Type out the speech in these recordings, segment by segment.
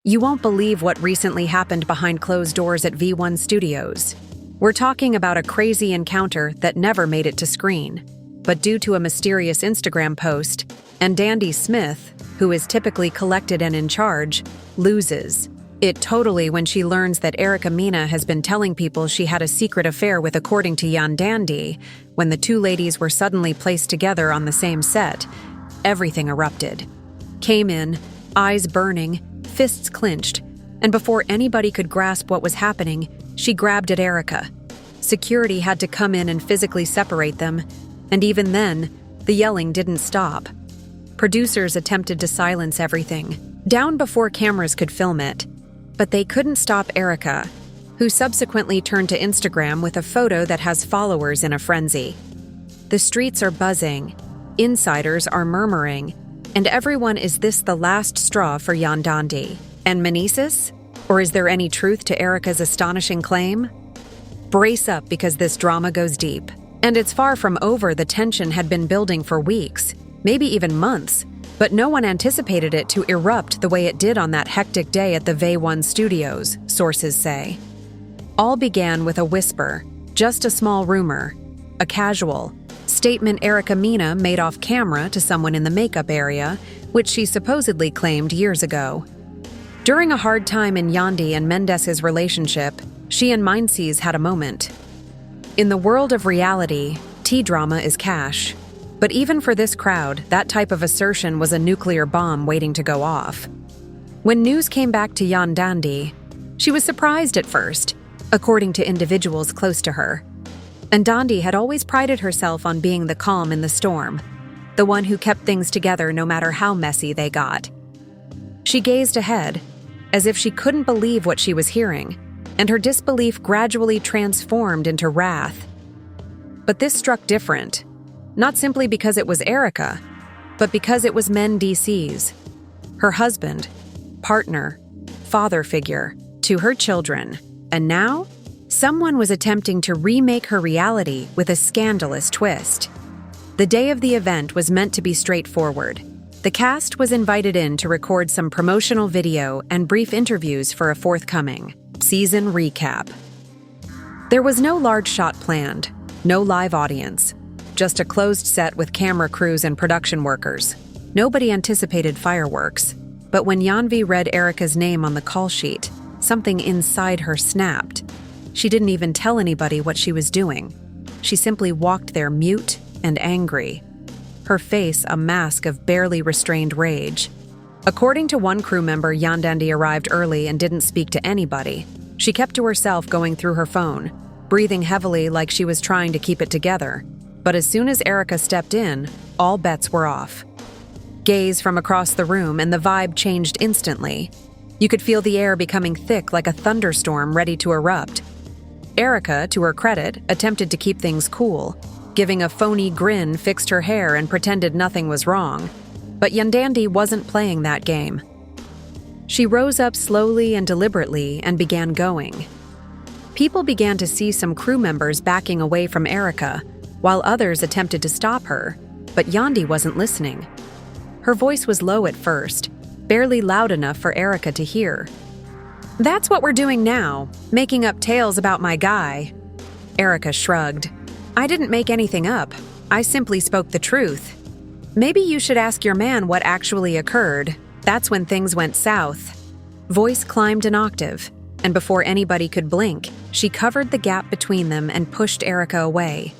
You won't believe what recently happened behind closed doors at V1 Studios. We're talking about a crazy encounter that never made it to screen. But due to a mysterious Instagram post, and Yandy Smith, who is typically collected and in charge, loses it totally when she learns that Erica Mena has been telling people she had a secret affair with, according to Yandy. When the two ladies were suddenly placed together on the same set, everything erupted. Came in, eyes burning, fists clenched, and before anybody could grasp what was happening, she grabbed at Erica. Security had to come in and physically separate them, and even then, the yelling didn't stop. Producers attempted to silence everything, down before cameras could film it, but they couldn't stop Erica, who subsequently turned to Instagram with a photo that has followers in a frenzy. The streets are buzzing, insiders are murmuring, and everyone, is this the last straw for Yandy and Mendeecees? Or is there any truth to Erica's astonishing claim? Brace up, because this drama goes deep. And it's far from over. The tension had been building for weeks, maybe even months, but no one anticipated it to erupt the way it did on that hectic day at the V1 Studios, sources say. All began with a whisper, just a small rumor, a casual statement Erica Mena made off camera to someone in the makeup area, which she supposedly claimed years ago. During a hard time in Yandy and Mendeecees' relationship, she and Mendeecees had a moment. In the world of reality, T-drama is cash. But even for this crowd, that type of assertion was a nuclear bomb waiting to go off. When news came back to Yandy, she was surprised at first, according to individuals close to her. And Yandy had always prided herself on being the calm in the storm, the one who kept things together no matter how messy they got. She gazed ahead, as if she couldn't believe what she was hearing, and her disbelief gradually transformed into wrath. But this struck different, not simply because it was Erica, but because it was Mendeecees, her husband, partner, father figure to her children, and now, someone was attempting to remake her reality with a scandalous twist. The day of the event was meant to be straightforward. The cast was invited in to record some promotional video and brief interviews for a forthcoming season recap. There was no large shot planned, no live audience, just a closed set with camera crews and production workers. Nobody anticipated fireworks, but when Yandy read Erica's name on the call sheet, something inside her snapped. She didn't even tell anybody what she was doing. She simply walked there mute and angry, her face a mask of barely restrained rage. According to one crew member, Yandy arrived early and didn't speak to anybody. She kept to herself, going through her phone, breathing heavily like she was trying to keep it together. But as soon as Erica stepped in, all bets were off. Gaze from across the room and the vibe changed instantly. You could feel the air becoming thick like a thunderstorm ready to erupt. Erica, to her credit, attempted to keep things cool, giving a phony grin, fixed her hair, and pretended nothing was wrong. But Yandy wasn't playing that game. She rose up slowly and deliberately and began going. People began to see some crew members backing away from Erica, while others attempted to stop her, but Yandy wasn't listening. Her voice was low at first, barely loud enough for Erica to hear. "That's what we're doing now, making up tales about my guy." Erica shrugged. "I didn't make anything up. I simply spoke the truth. Maybe you should ask your man what actually occurred. That's when things went south." Voice climbed an octave, and before anybody could blink, she covered the gap between them and pushed Erica away.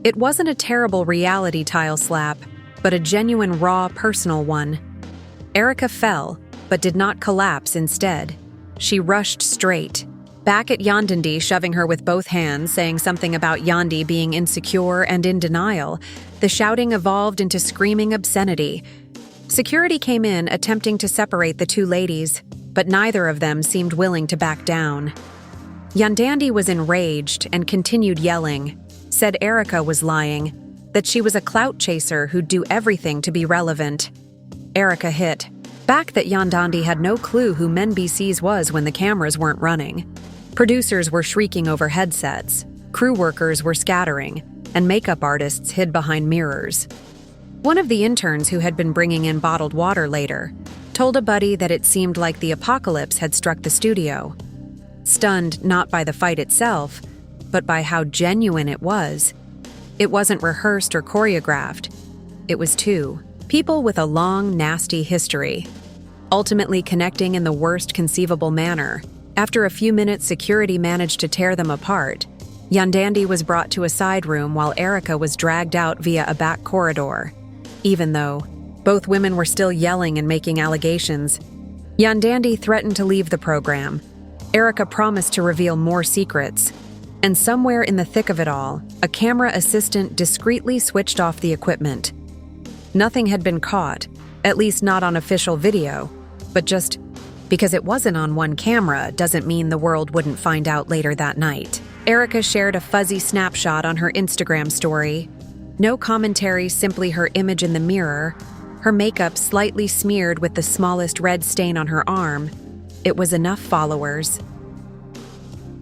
It wasn't a terrible reality tile slap, but a genuine, raw, personal one. Erica fell, but did not collapse instead. She rushed straight, back at Yandy, shoving her with both hands, saying something about Yandy being insecure and in denial. The shouting evolved into screaming obscenity. Security came in, attempting to separate the two ladies, but neither of them seemed willing to back down. Yandy was enraged and continued yelling, said Erica was lying, that she was a clout chaser who'd do everything to be relevant. Erica hit back that Yandy had no clue who Mendeecees was when the cameras weren't running. Producers were shrieking over headsets, crew workers were scattering, and makeup artists hid behind mirrors. One of the interns who had been bringing in bottled water later told a buddy that it seemed like the apocalypse had struck the studio. Stunned not by the fight itself, but by how genuine it was. It wasn't rehearsed or choreographed. It was two people with a long, nasty history, ultimately connecting in the worst conceivable manner. After a few minutes, security managed to tear them apart. Yandy was brought to a side room while Erica was dragged out via a back corridor. Even though both women were still yelling and making allegations, Yandy threatened to leave the program. Erica promised to reveal more secrets. And somewhere in the thick of it all, a camera assistant discreetly switched off the equipment. Nothing had been caught, at least not on official video, but just because it wasn't on one camera doesn't mean the world wouldn't find out later that night. Erica shared a fuzzy snapshot on her Instagram story. No commentary, simply her image in the mirror, her makeup slightly smeared with the smallest red stain on her arm. It was enough followers.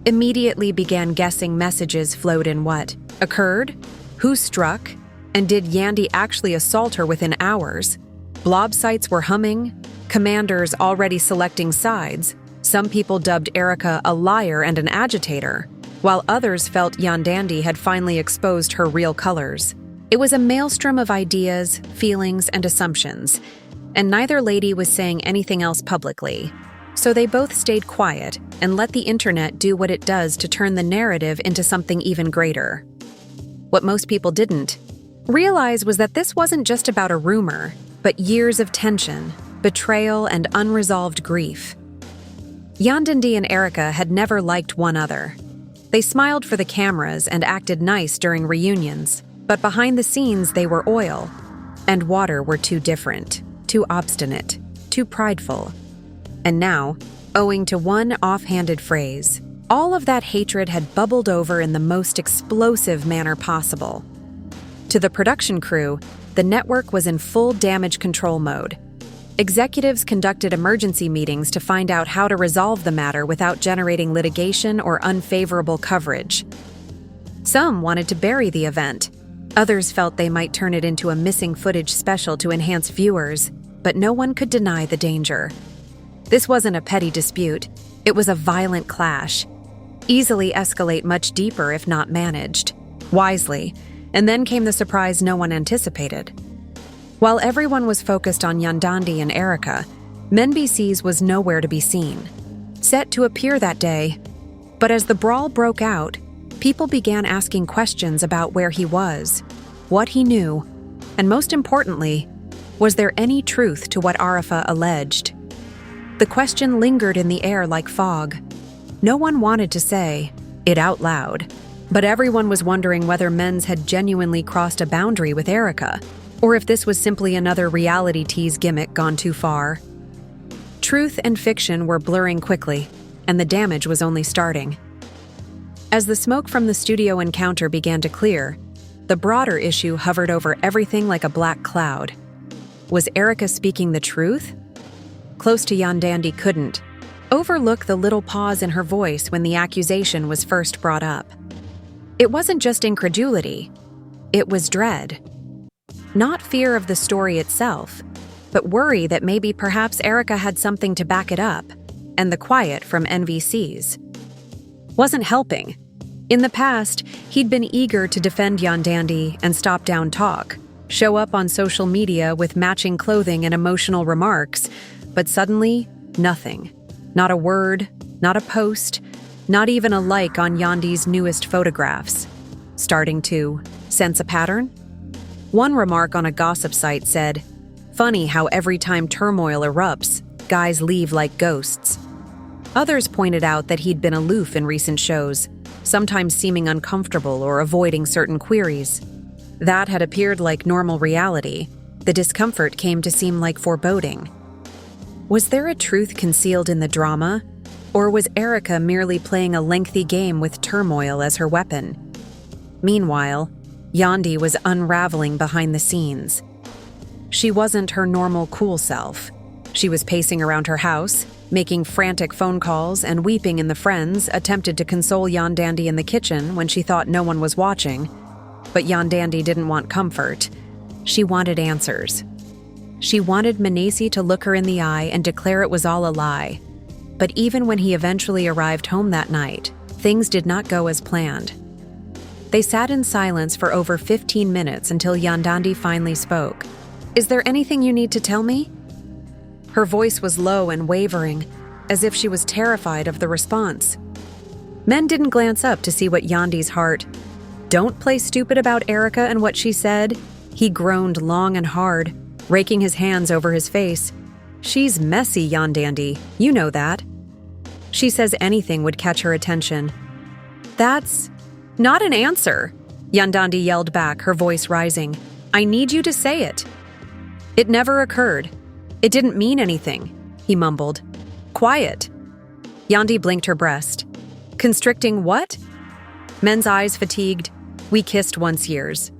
Immediately began guessing messages flowed in what occurred, who struck, and did Yandy actually assault her within hours? Blob sites were humming, commanders already selecting sides. Some people dubbed Erica a liar and an agitator, while others felt Yandy had finally exposed her real colors. It was a maelstrom of ideas, feelings, and assumptions, and neither lady was saying anything else publicly. So they both stayed quiet and let the internet do what it does to turn the narrative into something even greater. What most people didn't realize was that this wasn't just about a rumor, but years of tension, betrayal, and unresolved grief. Yandy and Erica had never liked one another. They smiled for the cameras and acted nice during reunions, but behind the scenes they were oil and water were too different, too obstinate, too prideful. And now, owing to one offhanded phrase, all of that hatred had bubbled over in the most explosive manner possible. To the production crew, the network was in full damage control mode. Executives conducted emergency meetings to find out how to resolve the matter without generating litigation or unfavorable coverage. Some wanted to bury the event. Others felt they might turn it into a missing footage special to enhance viewers, but no one could deny the danger. This wasn't a petty dispute, it was a violent clash. Easily escalate much deeper if not managed wisely, and then came the surprise no one anticipated. While everyone was focused on Yandy and Erica, Mendeecees was nowhere to be seen. Set to appear that day, but as the brawl broke out, people began asking questions about where he was, what he knew, and most importantly, was there any truth to what Arifa alleged? The question lingered in the air like fog. No one wanted to say it out loud, but everyone was wondering whether Menz had genuinely crossed a boundary with Erica, or if this was simply another reality tease gimmick gone too far. Truth and fiction were blurring quickly, and the damage was only starting. As the smoke from the studio encounter began to clear, the broader issue hovered over everything like a black cloud. Was Erica speaking the truth? Close to Yandy couldn't overlook the little pause in her voice when the accusation was first brought up. It wasn't just incredulity, it was dread. Not fear of the story itself, but worry that maybe perhaps Erica had something to back it up, and the quiet from Mendeecees wasn't helping. In the past, he'd been eager to defend Yandy and stop down talk, show up on social media with matching clothing and emotional remarks, but suddenly, nothing. Not a word, not a post, not even a like on Yandy's newest photographs. Starting to sense a pattern? One remark on a gossip site said, "Funny how every time turmoil erupts, guys leave like ghosts." Others pointed out that he'd been aloof in recent shows, sometimes seeming uncomfortable or avoiding certain queries. That had appeared like normal reality. The discomfort came to seem like foreboding. Was there a truth concealed in the drama, or was Erica merely playing a lengthy game with turmoil as her weapon? Meanwhile, Yandy was unraveling behind the scenes. She wasn't her normal cool self. She was pacing around her house, making frantic phone calls and weeping in the friends attempted to console Yandy in the kitchen when she thought no one was watching. But Yandy didn't want comfort. She wanted answers. She wanted Mendeecees to look her in the eye and declare it was all a lie. But even when he eventually arrived home that night, things did not go as planned. They sat in silence for over 15 minutes until Yandy finally spoke. "Is there anything you need to tell me?" Her voice was low and wavering, as if she was terrified of the response. Men didn't glance up to see what Yandy's heart. "Don't play stupid about Erica and what she said," he groaned long and hard, raking his hands over his face. "She's messy, Yandy, you know that. She says anything would catch her attention." "That's not an answer," Yandy yelled back, her voice rising. "I need you to say it." "It never occurred. It didn't mean anything," he mumbled. "Quiet." Yandy blinked her breast. "Constricting what?" Men's eyes fatigued. "We kissed once years."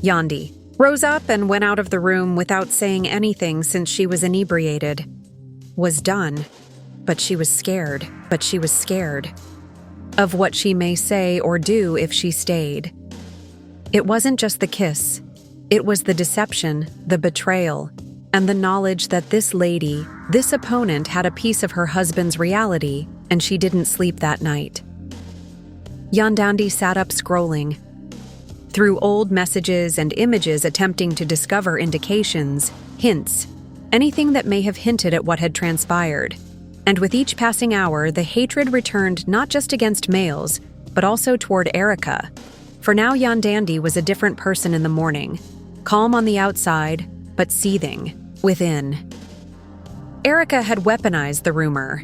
Yandy rose up and went out of the room without saying anything since she was inebriated. Was done. But she was scared. Of what she may say or do if she stayed. It wasn't just the kiss. It was the deception, the betrayal, and the knowledge that this lady, this opponent, had a piece of her husband's reality, and she didn't sleep that night. Yandy sat up scrolling through old messages and images, attempting to discover indications, hints, anything that may have hinted at what had transpired. And with each passing hour, the hatred returned not just against males, but also toward Erica. For now, Yandy was a different person in the morning, calm on the outside, but seething within. Erica had weaponized the rumor.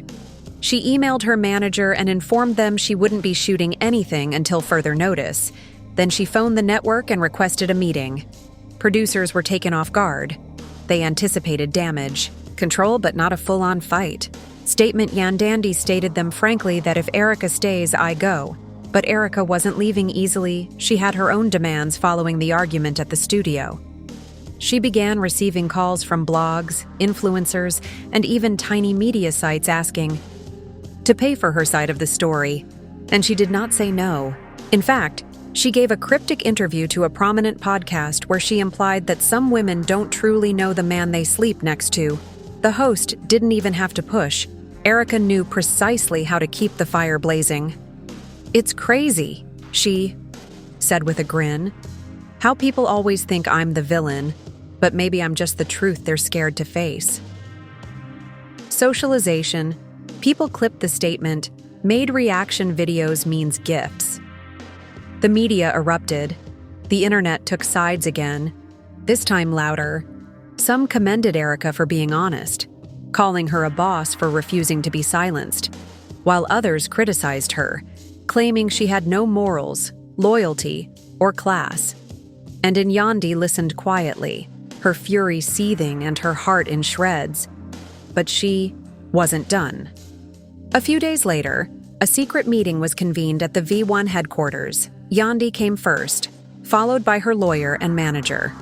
She emailed her manager and informed them she wouldn't be shooting anything until further notice. Then she phoned the network and requested a meeting. Producers were taken off guard. They anticipated damage, control, but not a full-on fight. Statement Yandy stated them frankly that if Erica stays, I go. But Erica wasn't leaving easily. She had her own demands following the argument at the studio. She began receiving calls from blogs, influencers, and even tiny media sites asking to pay for her side of the story. And she did not say no. In fact, she gave a cryptic interview to a prominent podcast where she implied that some women don't truly know the man they sleep next to. The host didn't even have to push. Erica knew precisely how to keep the fire blazing. "It's crazy," she said with a grin. "How people always think I'm the villain, but maybe I'm just the truth they're scared to face." Socialization. People clipped the statement, "Made reaction videos means gifts." The media erupted. The internet took sides again, this time louder. Some commended Erica for being honest, calling her a boss for refusing to be silenced, while others criticized her, claiming she had no morals, loyalty, or class. And Yandy listened quietly, her fury seething and her heart in shreds. But she wasn't done. A few days later, a secret meeting was convened at the V1 headquarters. Yandy came first, followed by her lawyer and manager.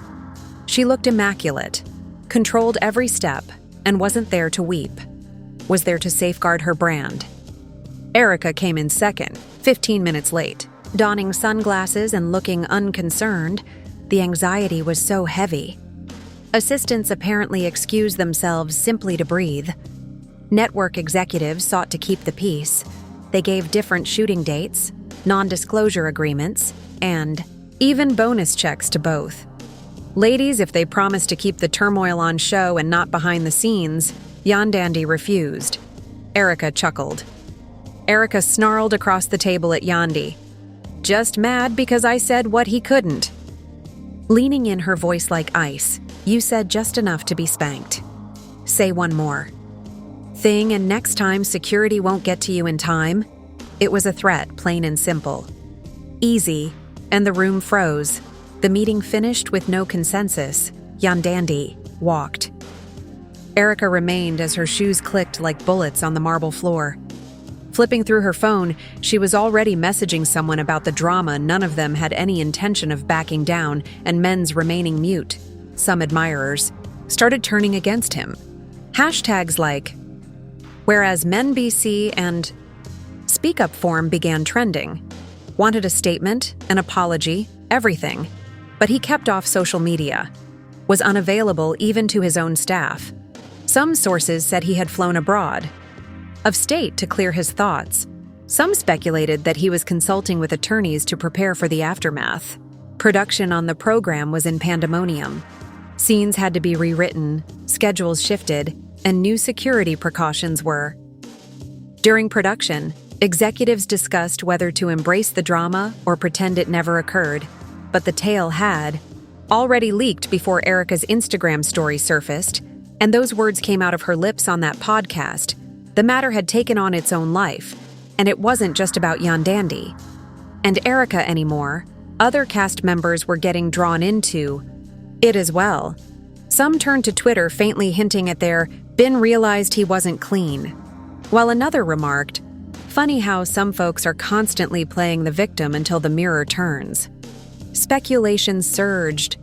She looked immaculate, controlled every step, and wasn't there to weep. Was there to safeguard her brand. Erica came in second, 15 minutes late, donning sunglasses and looking unconcerned. The anxiety was so heavy. Assistants apparently excused themselves simply to breathe. Network executives sought to keep the peace. They gave different shooting dates, non-disclosure agreements, and even bonus checks to both. Ladies, if they promised to keep the turmoil on show and not behind the scenes, Yandy refused. Erica chuckled. Erica snarled across the table at Yandy. "Just mad because I said what he couldn't." Leaning in, her voice like ice, "You said just enough to be spanked. Say one more thing and next time security won't get to you in time." It was a threat, plain and simple. Easy, and the room froze. The meeting finished with no consensus. Yandy walked. Erica remained as her shoes clicked like bullets on the marble floor. Flipping through her phone, she was already messaging someone about the drama. None of them had any intention of backing down, and men's remaining mute. Some admirers started turning against him. Hashtags like, whereas Mendeecees and Speak Up form began trending. Wanted a statement, an apology, everything. But he kept off social media. was unavailable even to his own staff. Some sources said he had flown abroad, of state to clear his thoughts. Some speculated that he was consulting with attorneys to prepare for the aftermath. Production on the program was in pandemonium. Scenes had to be rewritten, schedules shifted, and new security precautions were. During production, executives discussed whether to embrace the drama or pretend it never occurred, but the tale had already leaked before Erica's Instagram story surfaced, and those words came out of her lips on that podcast. The matter had taken on its own life, and it wasn't just about Yandy and Erica anymore. Other cast members were getting drawn into it as well. Some turned to Twitter faintly hinting at their "been realized he wasn't clean," while another remarked, "Funny how some folks are constantly playing the victim until the mirror turns." Speculation surged.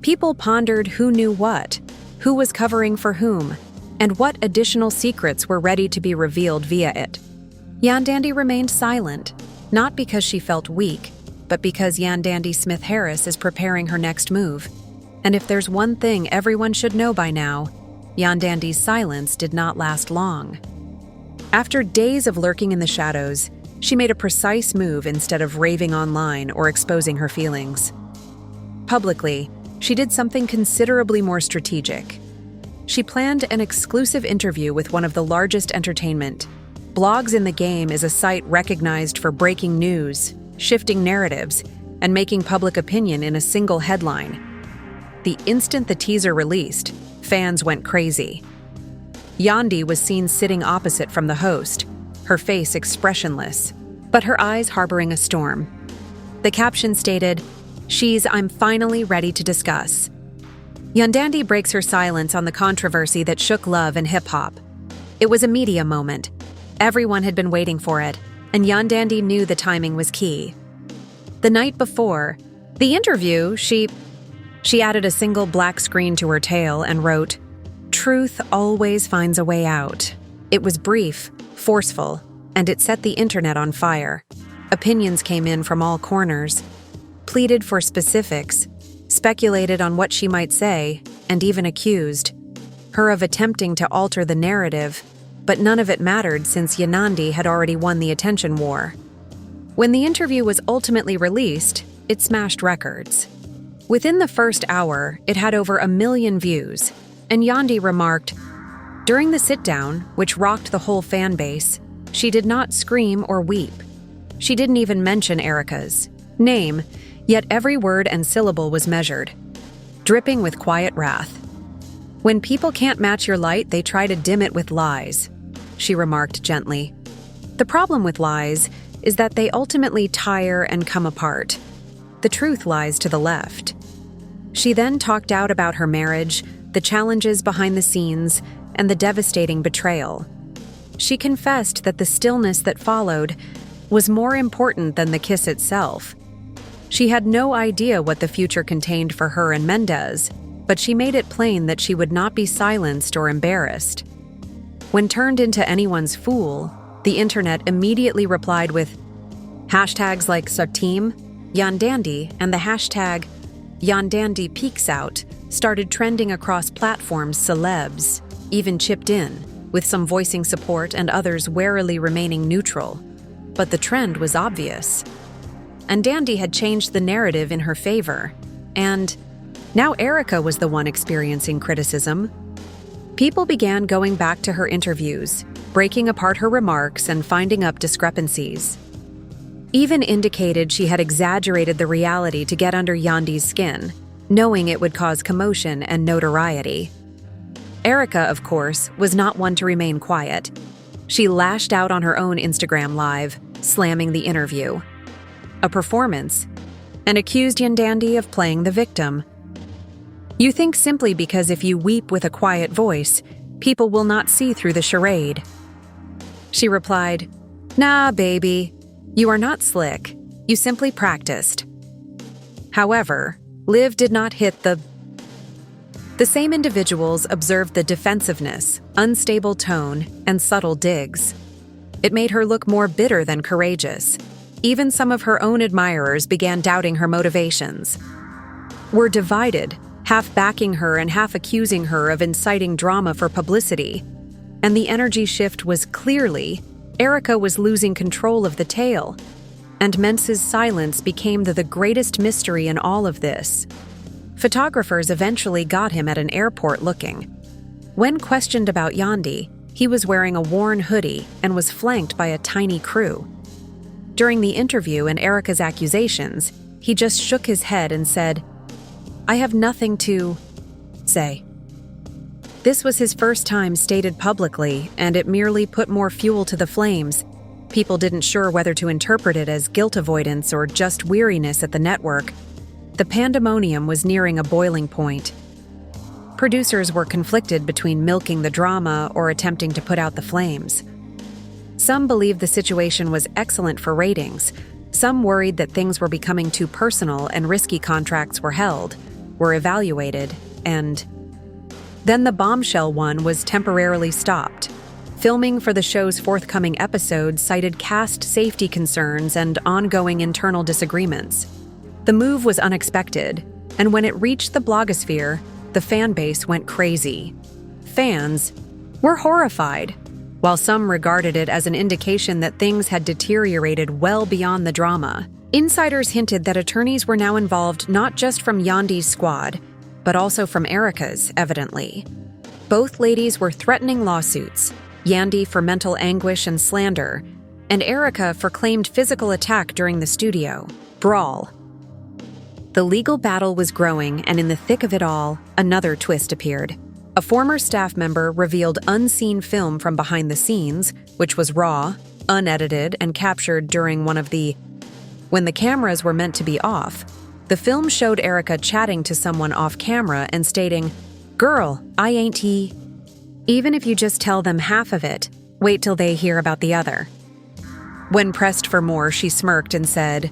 People pondered who knew what, who was covering for whom, and what additional secrets were ready to be revealed via it. Yandy remained silent, not because she felt weak, but because Yandy Smith Harris is preparing her next move. And if there's one thing everyone should know by now, Yandy's silence did not last long. After days of lurking in the shadows, she made a precise move instead of raving online or exposing her feelings. Publicly, she did something considerably more strategic. She planned an exclusive interview with one of the largest entertainment. Blogs in the Game is a site recognized for breaking news, shifting narratives, and making public opinion in a single headline. The instant the teaser released, fans went crazy. Yandy was seen sitting opposite from the host, her face expressionless, but her eyes harboring a storm. The caption stated, "I'm finally ready to discuss." Yandy breaks her silence on the controversy that shook love and hip-hop. It was a media moment. Everyone had been waiting for it, and Yandy knew the timing was key. The night before the interview, she added a single black screen to her tale and wrote, "Truth always finds a way out." It was brief, forceful, and it set the internet on fire. Opinions came in from all corners, pleaded for specifics, speculated on what she might say, and even accused her of attempting to alter the narrative, but none of it mattered since Yandy had already won the attention war. When the interview was ultimately released, it smashed records. Within the first hour, it had over 1 million views, and Yandy remarked, during the sit-down, which rocked the whole fan base, she did not scream or weep. She didn't even mention Erica's name, yet every word and syllable was measured, dripping with quiet wrath. "When people can't match your light, they try to dim it with lies," she remarked gently. "The problem with lies is that they ultimately tire and come apart. The truth lies to the left." She then talked out about her marriage, the challenges behind the scenes, and the devastating betrayal. She confessed that the stillness that followed was more important than the kiss itself. She had no idea what the future contained for her and Mendeecees, but she made it plain that she would not be silenced or embarrassed. When turned into anyone's fool, the internet immediately replied with hashtags like Satim, Yandy, and the hashtag Yandy Peeks Out started trending across platforms. Celebs even chipped in, with some voicing support and others warily remaining neutral. But the trend was obvious. And Yandy had changed the narrative in her favor, and now Erica was the one experiencing criticism. People began going back to her interviews, breaking apart her remarks and finding up discrepancies. Even indicated she had exaggerated the reality to get under Yandy's skin, knowing it would cause commotion and notoriety. Erica, of course, was not one to remain quiet. She lashed out on her own Instagram Live, slamming the interview, a performance, and accused Yandy of playing the victim. "You think simply because if you weep with a quiet voice, people will not see through the charade." She replied, "Nah, baby, you are not slick. You simply practiced." However, Liv did not hit the same individuals observed the defensiveness, unstable tone, and subtle digs. It made her look more bitter than courageous. Even some of her own admirers began doubting her motivations. "We're divided. half backing her and half accusing her of inciting drama for publicity. And the energy shift was clearly Erica was losing control of the tale. And Mendeecees' silence became the greatest mystery in all of this. Photographers eventually got him at an airport looking. When questioned about Yandy, he was wearing a worn hoodie and was flanked by a tiny crew. During the interview and Erica's accusations, he just shook his head and said, "I have nothing to say." This was his first time stated publicly, and it merely put more fuel to the flames. People didn't sure whether to interpret it as guilt avoidance or just weariness at the network. The pandemonium was nearing a boiling point. Producers were conflicted between milking the drama or attempting to put out the flames. Some believed the situation was excellent for ratings. Some worried that things were becoming too personal and risky contracts were evaluated, and then the bombshell one was temporarily stopped. Filming for the show's forthcoming episode cited cast safety concerns and ongoing internal disagreements. The move was unexpected, and when it reached the blogosphere, the fan base went crazy. Fans were horrified, while some regarded it as an indication that things had deteriorated well beyond the drama. Insiders hinted that attorneys were now involved not just from Yandy's squad, but also from Erica's, evidently. Both ladies were threatening lawsuits, Yandy for mental anguish and slander, and Erica for claimed physical attack during the studio brawl. The legal battle was growing, and in the thick of it all, another twist appeared. A former staff member revealed unseen film from behind the scenes, which was raw, unedited, and captured during when the cameras were meant to be off. The film showed Erica chatting to someone off camera and stating, "Girl, I ain't he." Even if you just tell them half of it, wait till they hear about the other. When pressed for more, she smirked and said,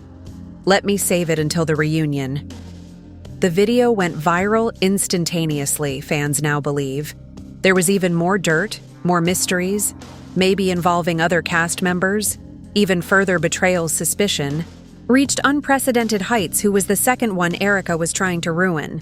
"Let me save it until the reunion." The video went viral instantaneously, fans now believe. There was even more dirt, more mysteries, maybe involving other cast members. Even further betrayal suspicion reached unprecedented heights. Who was the second one Erica was trying to ruin?